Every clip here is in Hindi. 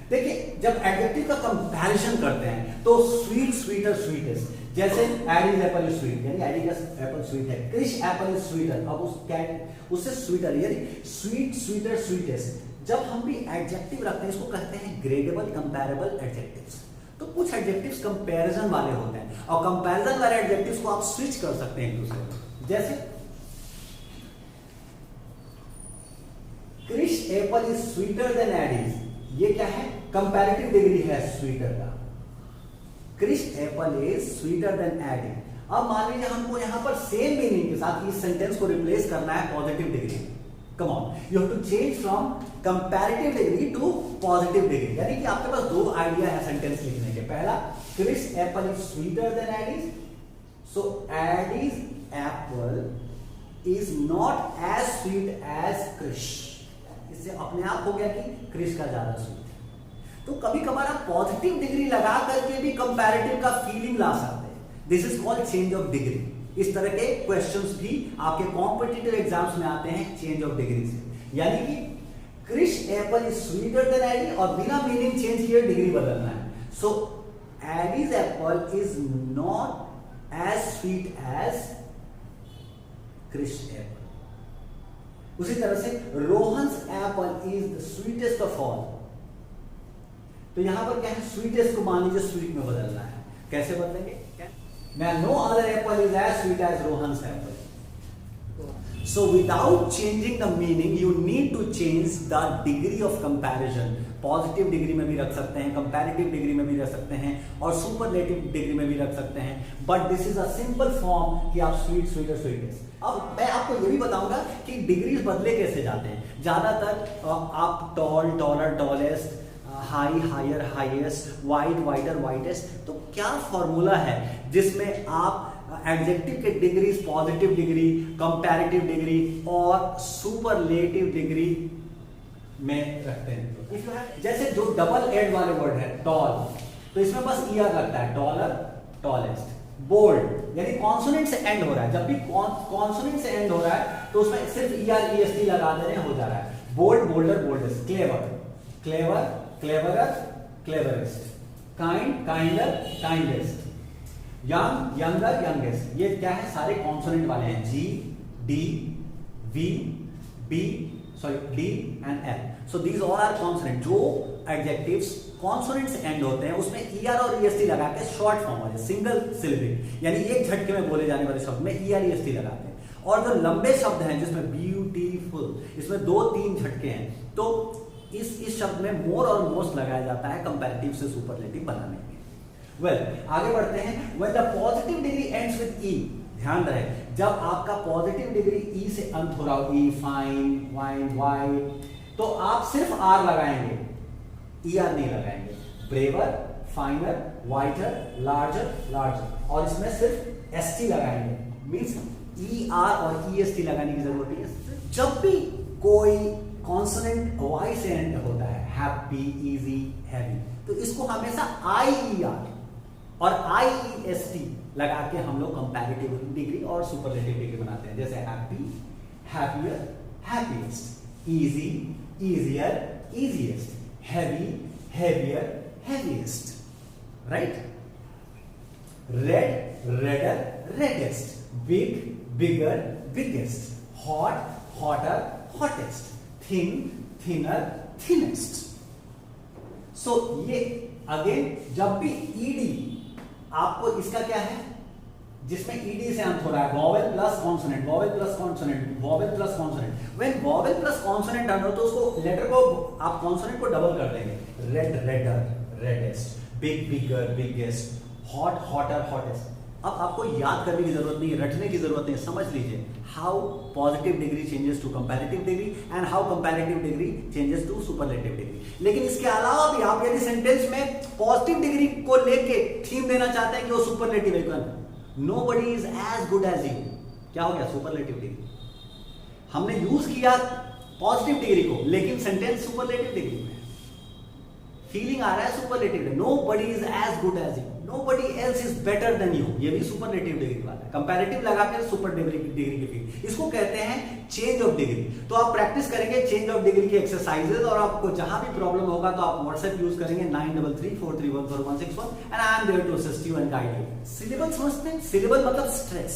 देखिए जब एडजेक्टिव का कंपैरिजन करते हैं तो स्वीट, स्वीटर, स्वीटेस्ट, जैसे एडीज एप्पल इज स्वीट, यानी एडी का एप्पल स्वीट है, क्रिश एप्पल इज स्वीटर, अब उस कैट उससे स्वीटर, यानी स्वीट, स्वीटर, स्वीटेस्ट। जब हम भी एडजेक्टिव रखते हैं इसको कहते हैं ग्रेडेबल कंपैरेबल एडजेक्टिव्स। तो कुछ एडजेक्टिव्स कंपैरिजन वाले होते हैं और कंपैरिजन वाले एडजेक्टिव्स को आप स्विच कर सकते हैं एक दूसरे को। जैसे Krish apple is sweeter than Eddie's, ये क्या है? कंपैरेटिव डिग्री है स्वीटर का। Krish apple is sweeter than Eddie. अब मान लीजिए हमको यहां पर सेम मीनिंग के साथ इस सेंटेंस को रिप्लेस करना है positive degree. Come on, you have to change from comparative degree to positive degree. यानी कि आपके पास दो आइडिया है सेंटेंस लिखने के। पहला, Krish apple is sweeter than Eddie's, so Aedes apple is not as sweet as Krish. इससे अपने आप हो गया कि क्रिश का ज्यादा स्वीट। तो कभी कभार आप पॉजिटिव डिग्री लगा करके भी कंपैरेटिव का फीलिंग ला सकते हैं। This is called change of degree. इस तरह के क्वेश्चंस भी आपके कॉम्पिटिटिव एग्जाम्स में आते हैं चेंज ऑफ डिग्री से। यानी कि Krish apple is sweeter than Adi और बिना मीनिंग चेंज किए डिग्री बदलना है। So Aedes apple is not as sweet as Krish apple. उसी तरह से Rohan's apple is the sweetest of all. तो यहां पर क्या है? स्वीटेस्ट को मान लीजिए स्वीट में बदलना है। कैसे बदलेंगे? No other apple is as sweet as Rohan's apple. So without changing the meaning you need to change the degree of comparison. Positive degree में भी रख सकते हैं, कंपैरेटिव डिग्री में भी रख सकते हैं और सुपरलेटिव डिग्री में भी रख सकते हैं। But this is a simple form कि आप स्वीट, स्वीटर, स्वीटेस्ट। अब मैं आपको ये भी बताऊंगा कि डिग्रीज बदले कैसे जाते हैं। ज्यादातर आप tall, taller, tallest, high, higher, highest, wide, wider, widest. तो क्या फॉर्मूला है जिसमें आप एडजेक्टिव के degrees positive degree, comparative degree और सुपरलेटिव डिग्री में रखते हैं? जैसे जो डबल एड वाले वर्ड है टॉल, तो इसमें बस ईआर लगता है, टॉलर, टॉलेस्ट। बोल्ड यानी कॉन्सोनेंट से एंड हो रहा है, जब भी कॉन्सोनेंट से एंड हो रहा है तो उसमें सिर्फ ईआर, ईएसटी लगा देने हो जा रहा है। Bold, bolder, boldest. Clever, clever, cleverer, cleverest. Kind, kinder, kindest. Young, younger, youngest. ये क्या है? सारे कॉन्सोनेंट वाले हैं। G, D, V, B, sorry D and L. So these all are consonant. जो एडजेक्टिव्स कॉन्सोनेंट से एंड होते हैं उसमें ईआर और ईएसटी लगा के शॉर्ट फॉर्म वाले, सिंगल सिलेबिक यानी एक झटके में बोले जाने वाले शब्द में ईआर, ईएसटी लगाते हैं। और जो लंबे शब्द हैं जिसमें ब्यूटीफुल, इसमें 2-3 झटके हैं, तो इस शब्द में मोर और मोस्ट लगाया जाता है कंपैरेटिव से सुपरलेटिव बनाने में। आगे बढ़ते हैं। When the positive degree ends with E, ध्यान रहे जब आपका पॉजिटिव डिग्री ई से अंत हो रहा हो, ई, फाइन, वाइन, वाइड, तो आप सिर्फ आर लगाएंगे, ई आर नहीं लगाएंगे। ब्रेवर, फाइनर, वाइटर, लार्जर, लार्जर, और इसमें सिर्फ एसटी लगाएंगे। मींस ई आर और ई एस टी लगाने की जरूरत नहीं है। जब भी कोई कॉन्सोनेंट वाई से एंड होता है, हैप्पी, इजी, हैवी, तो इसको हमेशा आई ई आर और आई ई एस टी लगा के हम लोग कंपैरेटिव डिग्री और सुपरलेटिव डिग्री बनाते हैं। जैसे happy, happier, happiest, easy, easier, easiest, heavy, heavier, heaviest, right? Red, redder, reddest, big, bigger, biggest, hot, hotter, hottest, thin, thinner, thinnest. So ये अगेन जब भी ईडी, आपको इसका क्या है जिसमें ईडी से अंत हो रहा है, vowel plus consonant, vowel plus consonant, vowel plus consonant. When vowel plus consonant अंत हो तो उसको लेटर को आप कॉन्सोनेंट को डबल कर देंगे। Red, redder, reddest, big, bigger, biggest, hot, hotter, hottest. अब आपको याद करने की जरूरत नहीं है, रटने की जरूरत नहीं है, समझ लीजिए how positive degree changes to comparative degree and how comparative degree changes to superlative degree. लेकिन इसके अलावा भी आप यदि सेंटेंस में पॉजिटिव डिग्री को लेके थीम देना चाहते हैं कि वो सुपरलेटिव है, nobody is as good as you, क्या हो गया? Superlative degree. हमने यूज किया पॉजिटिव डिग्री को लेकिन सेंटेंस सुपरलेटिव डिग्री में। फीलिंग आ रहा है superlative, nobody is as good as you, nobody else is better than you, ये भी सुपरलेटिव डिग्री वाला है। कंपैरेटिव लगा के सुपर डिग्री की फील, इसको कहते हैं चेंज ऑफ डिग्री। तो आप प्रैक्टिस करेंगे चेंज ऑफ डिग्री की एक्सरसाइजेज, और आपको जहां भी प्रॉब्लम होगा तो आप व्हाट्सएप यूज करेंगे 9334314161 and I am there to assist you and guide you. Syllable समझते हैं? सिलेबल मतलब स्ट्रेस।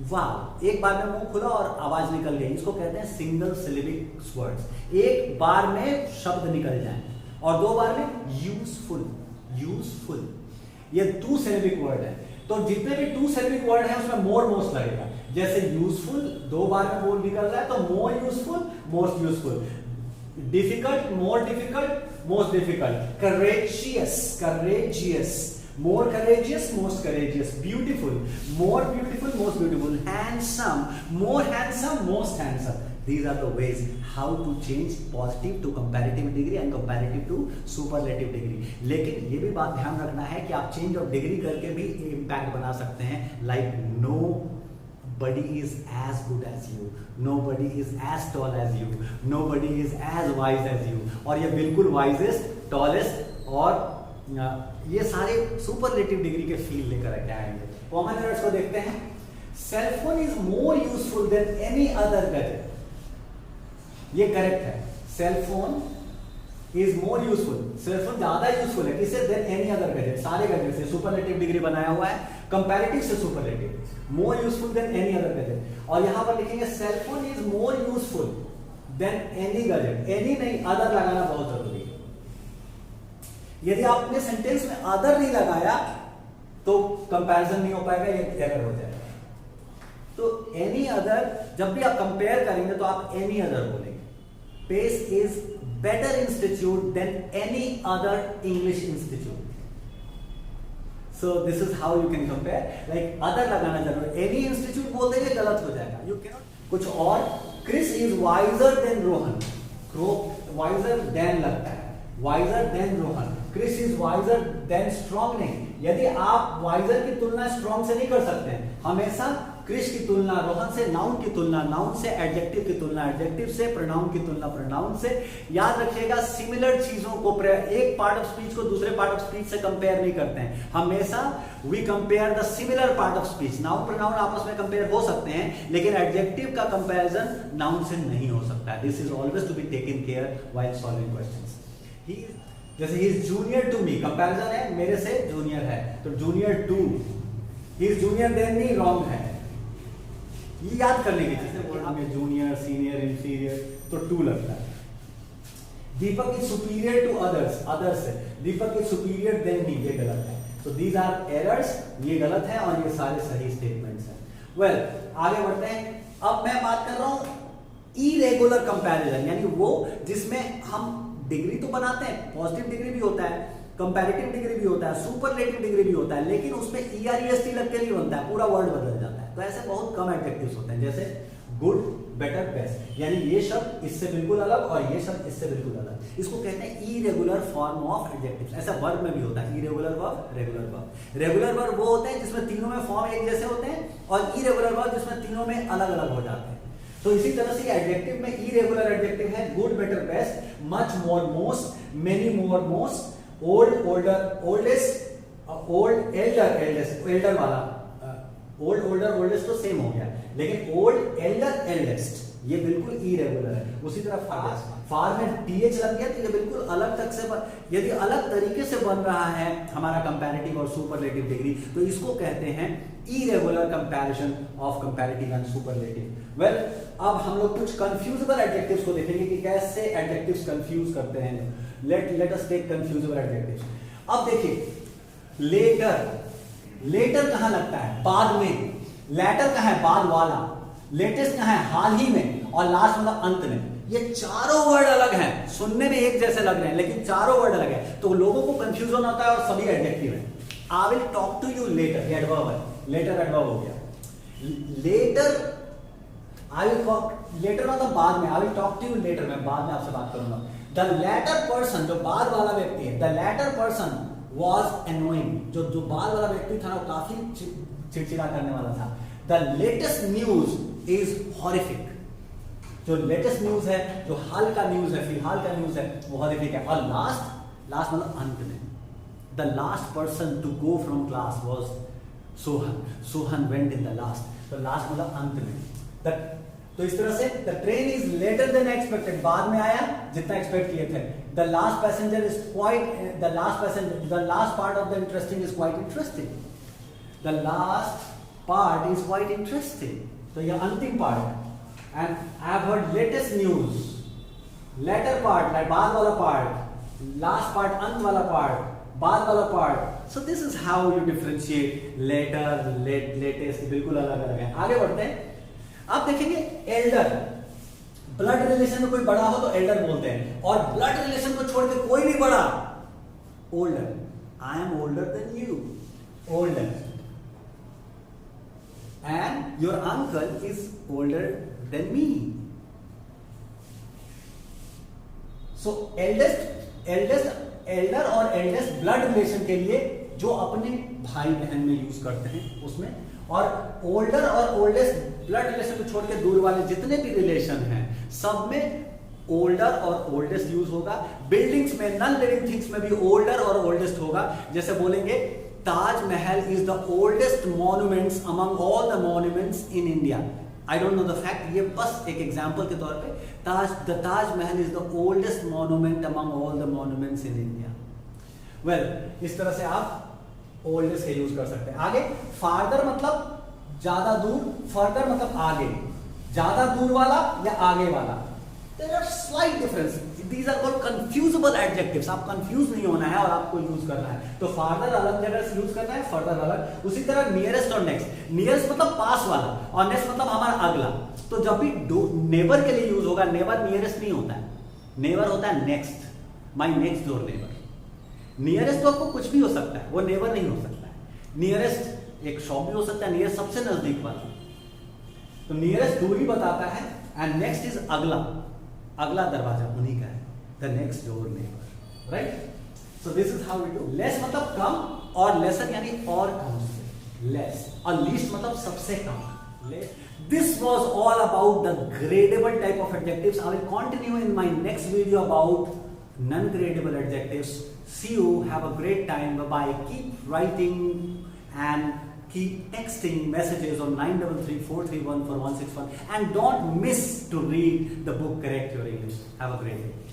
वाह, एक बार में मुंह खुला और आवाज निकल गई, इसको कहते हैं सिंगल सिलेबिक वर्ड्स। एक बार में शब्द निकल जाए, और 2 बार में यूजफुल। यूजफुल ये 2 सिलेबिक वर्ड है, तो जितने भी 2 सिलेबिक वर्ड है उसमें मोर मोस्ट लगेगा। जैसे यूजफुल 2 बार में बोल निकल रहा है तो more useful, most useful. Difficult, more difficult, most difficult. Courageous, courageous, more courageous, most courageous. Beautiful, more beautiful, most beautiful. Handsome, more handsome, most handsome. These are the ways how to change positive to comparative degree and comparative to superlative degree. लेकिन ये भी बात ध्यान रखना है कि आप चेंज ऑफ डिग्री करके भी इम्पैक्ट बना सकते हैं। Like nobody is as good as you, nobody is as tall as you, nobody is as wise as you. और ये बिल्कुल wisest, tallest और ये सारे सुपरलेटिव डिग्री के फील लेकर के आएंगे। कॉमन एरर्स को देखते हैं। Cellphone is more useful than any other gadget, ये करेक्ट है। Cellphone is more useful, cellphone ज्यादा यूजफुल है किससे? देन एनी अदर गैजेट, सारे गैजेट से सुपरलेटिव डिग्री बनाया हुआ है, कंपैरेटिव से superlative, more useful than any other gadget. और यहां पर लिखेंगे cellphone is more useful than any gadget, any नहीं अदर लगाना बहुत जरूरी है। यदि आपने सेंटेंस में अदर नहीं लगाया तो कंपैरिजन नहीं हो पाएगा, ये एरर हो जाएगा। तो एनी अदर, जब भी आप कंपेयर करेंगे तो आप एनी अदर बोलेंगे। Pace is better institute than any other English institute. So this is how you can compare, like other लगाना जरूरी, एनी इंस्टीट्यूट बोल देंगे गलत हो जाएगा। You can not. कुछ और, Chris is wiser than Rohan, wiser than लगता है, wiser than Rohan. Chris is wiser than strong नहीं, यदि आप वाइजर की तुलना स्ट्रॉन्ग से नहीं कर सकते हैं, हमेशा क्रिस की तुलना रोहन से, नाउन की तुलना नाउन से, एडजेक्टिव की तुलना एडजेक्टिव से, प्रोनाउन की तुलना प्रोनाउन से। याद रखिएगा सिमिलर चीजों को, एक पार्ट ऑफ स्पीच को दूसरे पार्ट ऑफ स्पीच से कंपेयर नहीं करते हैं, हमेशा we compare the similar part of speech. Noun pronoun आपस में कंपेयर हो सकते हैं, लेकिन एडजेक्टिव का कंपेरिजन नाउन से नहीं हो सकता है। This is always to be taken care while solving questions. जैसे he is junior to me, comparison है, मेरे से जूनियर है, तो junior to, he is junior than me, wrong है। ये याद करने की चीज है, हमें जूनियर, सीनियर, इंफीरियर, तो टू लगता है। Deepak is superior to others, others है, Deepak is superior than me, ये गलत है। तो दीज आर एरर्स, ये गलत है और ये सारे सही स्टेटमेंट्स हैं। वेल, आगे बढ़ते हैं। अब मैं बात कर रहा हूं इरेगुलर कंपैरिजन, यानी वो जिसमें हम डिग्री तो बनाते हैं, पॉजिटिव डिग्री भी होता है, कंपैरेटिव डिग्री भी होता है, सुपरलेटिव डिग्री भी होता है, लेकिन उसमें EREST लग के नहीं बनता है, पूरा वर्ड बदल जाता है। तो ऐसे बहुत कम एडजेक्टिव्स होते हैं, जैसे गुड, बेटर, बेस्ट, यानी ये शब्द इससे बिल्कुल अलग और ये शब्द इससे बिल्कुल अलग। इसको कहते हैं इरेगुलर फॉर्म ऑफ एडजेक्टिव्स। ऐसा वर्ब में भी होता है, irregular verb, regular verb. Regular verb वो होते हैं जिसमें तीनों में फॉर्म एक जैसे होते हैं, और इरेगुलर वर्ब जिसमें तीनों में अलग अलग हो जाते हैं। तो इसी तरह से एडजेक्टिव में इरेगुलर एडजेक्टिव है good, better, best, much, more, most, many, more, most, old, older, oldest, old, elder, eldest, elder वाला, ओल्ड, ओल्डर, ओल्डेस्ट तो सेम हो गया, लेकिन ओल्ड, एल्डर, एल्डेस्ट ये बिल्कुल इरेगुलर है। उसी तरह फार में TH लग गया तो ये बिल्कुल अलग तक से यदि अलग तरीके से बन रहा है हमारा कंपैरेटिव और सुपरलेटिव डिग्री, तो इसको कहते हैं irregular comparison of comparative and superlative. Well, अब हम लोग कुछ कंफ्यूजेबल एडजेक्टिव्स को देखेंगे कि कैसे एडजेक्टिव्स कंफ्यूज करते हैं। Let us take confusable adjectives. अब देखिए, लेटर, लेटर कहां लगता है? बाद में। लेटर कहां है? बाद वाला। लेटेस्ट कहां है? हाल ही में। और लास्ट मतलब अंत में। ये चारों वर्ड अलग हैं, सुनने में एक जैसे लग रहे हैं लेकिन चारों वर्ड अलग है, तो लोगों को कंफ्यूजन होता है और सभी एडजेक्टिव है। I will talk to you later, ये एडवर्ब है, लेटर एडवर्ब हो गया। Later, I will talk, later मतलब बाद में, I will talk to you later, मैं बाद में आपसे बात करूंगा। द लेटर पर्सन, जो बाद वाला व्यक्ति है, the latter person was annoying, जो बाद वाला व्यक्ति था वो काफी चिड़चिड़ा करने वाला था। The latest news is horrific, जो लेटेस्ट न्यूज है, जो हाल का न्यूज है, फिलहाल का न्यूज है, वो हॉरिफिक है। और लास्ट लास्ट मतलब अंत में. The last person to go from class was Sohan. Sohan went in the last. तो लास्ट मतलब अंत में. तो इस तरह से the train is later than expected, बाद में आया जितना एक्सपेक्ट किए थे. The last passenger is quite, the last part of the interesting is quite interesting. The last part is quite interesting. तो ये अंतिम पार्ट है. And I have heard latest news. Letter part like बाद वाला पार्ट, लास्ट पार्ट अंत वाला पार्ट, बाद वाला part. So this is how you differentiate later, latest, बिल्कुल अलग अलग है. आगे बढ़ते हैं. आप देखेंगे एल्डर, ब्लड रिलेशन में कोई बड़ा हो तो एल्डर बोलते हैं, और ब्लड रिलेशन को छोड़ के कोई भी बड़ा, older. I am older than you, older. And your uncle is older than me. So Elder और एल्डेस्ट ब्लड रिलेशन के लिए जो अपने भाई बहन में यूज करते हैं उसमें, और ओल्डर और ओल्डेस्ट ब्लड रिलेशन को छोड़ के दूर वाले जितने भी रिलेशन हैं सब में ओल्डर और ओल्डेस्ट यूज होगा. बिल्डिंग्स में, नॉन लिविंग थिंग्स में भी ओल्डर और ओल्डेस्ट होगा. जैसे बोलेंगे Taj Mahal is the oldest monuments among all the monuments in India. I don't know the fact, ये बस एक एग्जांपल के तौर पे. Taj Mahal is the oldest monument among all the monuments in India. Well, इस तरह से आप ओल्डेस्ट के यूज कर सकते हैं. आगे फार्दर मतलब ज्यादा दूर, फर्दर मतलब आगे, ज्यादा दूर वाला या आगे वाला. There are slight difference. These are called confusable adjectives. आप कंफ्यूज नहीं होना है और आपको यूज करना है. तो फार्दर अलग जगह से यूज करना है, फर्दर अलग. उसी तरह नियरेस्ट और नेक्स्ट. नियरेस्ट मतलब पास वाला और नेक्स्ट मतलब हमारा अगला. तो जब भी नेबर के लिए यूज होगा, नेबर नियरेस्ट नहीं होता है, नेबर होता है next. My next door neighbour. Nearest तो आपको कुछ भी हो सकता है, वो नेबर नहीं हो सकता है. नियरेस्ट एक शॉप भी हो सकता है, नियरेस्ट सबसे नजदीक वाला. तो नियरेस्ट दूरी बताता है. एंड नेक्स्ट इज अगला, अगला दरवाजा उन्हीं का है. The next door neighbour, right. So this is how we do. Less मतलब कम, और लेसर यानी और कम से. लेस. और लीस्ट मतलब सबसे कम. This was all about the gradable type of adjectives. I will continue in my next video about non-gradable adjectives. See you. Have a great time. Bye-bye. Keep writing and keep texting messages on 933-431-4161. And don't miss to read the book Correct Your English. Have a great day.